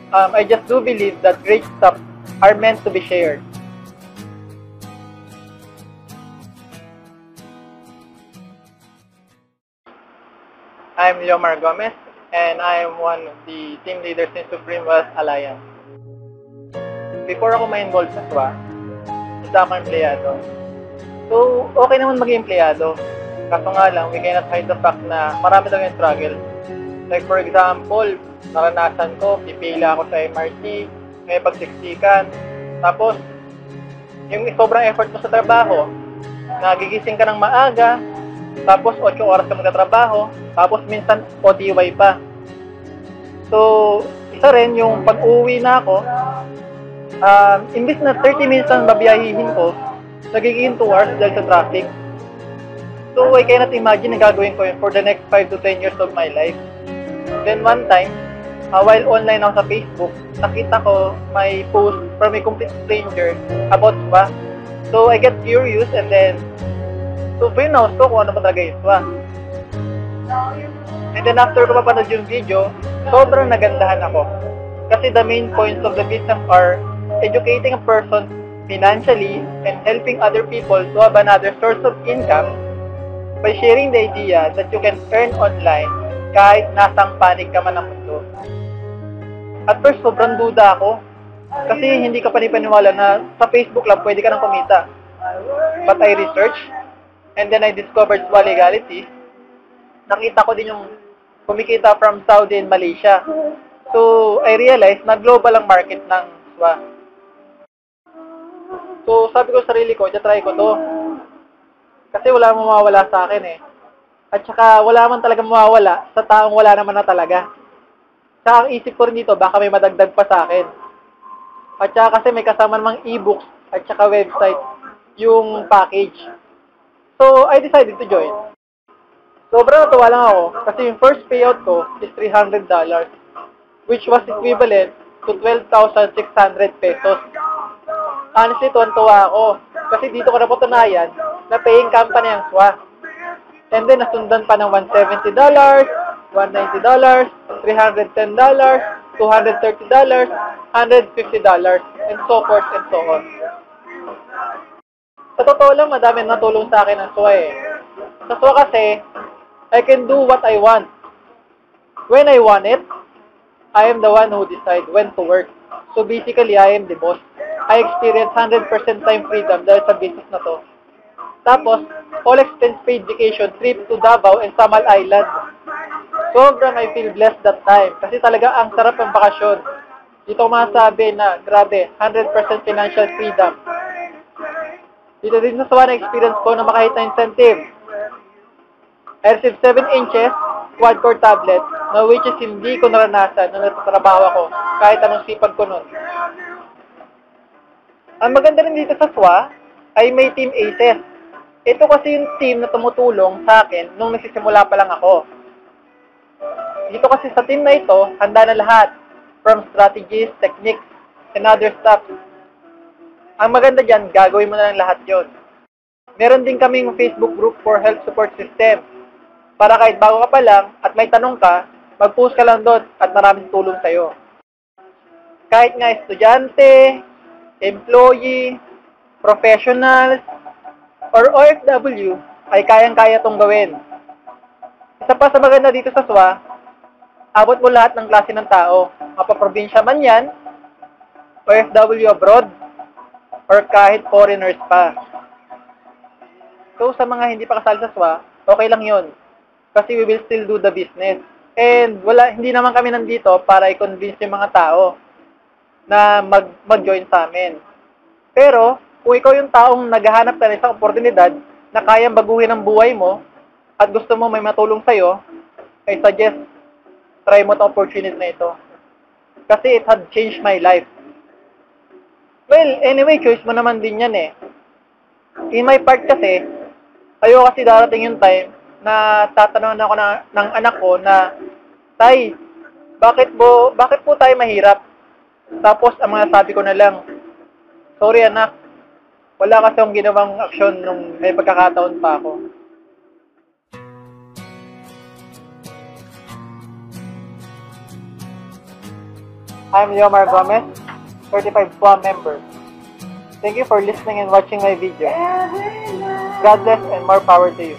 I just do believe that great stuff are meant to be shared. I'm Leomar Gomez, and I am one of the team leaders in Supreme Wealth Alliance. Before ako ma-involve sa SWA, isa akong empleyado. So, okay naman maging empleyado. Kaso nga lang, we cannot hide the fact na marami daw yung struggle. Like for example, naranasan ko, pipila ako sa MRT, may pagsiksikan. Tapos, yung sobrang effort mo sa trabaho, nagigising ka ng maaga, tapos 8 oras ka magtatrabaho, tapos minsan OTY pa. So, isa rin yung pag-uwi na ako, imbis na 30 minutes ang babiyahihin ko, nagiging 2 hours dahil sa traffic. So, I cannot imagine na gagawin ko yun for the next 5 to 10 years of my life. Then one time, while online ako sa Facebook, nakita ko may post from a complete stranger about SWA. So, I get curious and then, so pinaus ko kung ano ba talaga yung SWA. And then after ko papanood yung video, sobrang nagandahan ako. Kasi the main points of the business are educating a person financially and helping other people to have another source of income by sharing the idea that you can earn online kahit nasang panig ka man ng mundo. At first, sobrang duda ako. Kasi hindi ka panipaniwala na sa Facebook lang pwede ka nang kumita. But I researched, and then I discovered SWA legality. Nakita ko din yung kumikita from Saudi and Malaysia. So, I realized na global ang market ng SWA. So, sabi ko sa sarili ko, try ko to. Kasi wala mawawala sa akin eh. At saka, wala man talaga mawawala sa taong wala naman na talaga. Saka, ang isip ko rin dito, baka may madagdag pa sa akin. At saka kasi may kasama namang e-books at saka website yung package. So, I decided to join. Sobrang natuwa lang ako kasi yung first payout ko is $300, which was equivalent to 12,600 pesos. Honestly, tuwan-tuwa ako kasi dito ko napatunayan na paying company ang SWA. And then, nasundan pa ng $170, $190, $310, $230, $150, and so forth and so on. Sa totoo lang, madami natulong sa akin ng SWA eh. Sa SWA kasi, I can do what I want. When I want it, I am the one who decide when to work. So basically, I am the boss. I experience 100% time freedom dahil sa business na to. Tapos, all expense paid vacation trip to Davao and Samal Island. Sobrang I feel blessed that time kasi talaga ang sarap ng bakasyon. Dito ko masasabi na grabe, 100% financial freedom. Dito din sa SWA na experience ko na makahit na incentive. I received 7 inches quad-core tablet na which is hindi ko naranasan na natatrabaho ako kahit anong sipag ko nun. Ang maganda rin dito sa SWA ay may Team ACES. Ito kasi yung team na tumutulong sa akin nung nagsisimula pa lang ako. Dito kasi sa team na ito, handa na lahat. From strategies, techniques, and other stuff. Ang maganda dyan, gagawin mo na lang lahat yon. Meron din kaming Facebook group for health support system. Para kahit bago ka pa lang at may tanong ka, mag-post ka lang doon at maraming tulong sa'yo. Kahit nga estudyante, employee, professionals, or OFW, ay kayang-kaya tong gawin. Isa pa sa maganda dito sa SWA, abot mo lahat ng klase ng tao. Mapaprobinsya man yan, OFW abroad, or kahit foreigners pa. So, sa mga hindi pa kasali sa SWA, okay lang yun. Kasi we will still do the business. And hindi naman kami nandito para i-convince yung mga tao na mag-join sa amin. Pero, kung ikaw yung taong naghahanap ka ng isang oportunidad na kayang baguhin ang buhay mo at gusto mo may matulong sa'yo, I suggest try mo itong opportunity na ito. Kasi it had changed my life. Well, anyway, choice mo naman din yan eh. In my part kasi, ayoko kasi darating yung time na tatanungin ako ng anak ko na, Tay, bakit po tayo mahirap? Tapos, ang mga sabi ko na lang, sorry anak, wala kasi akong ginawang aksyon nung may pagkakataon pa ako. I'm Leomar Gomez, 35 SWA member. Thank you for listening and watching my video. God bless and more power to you.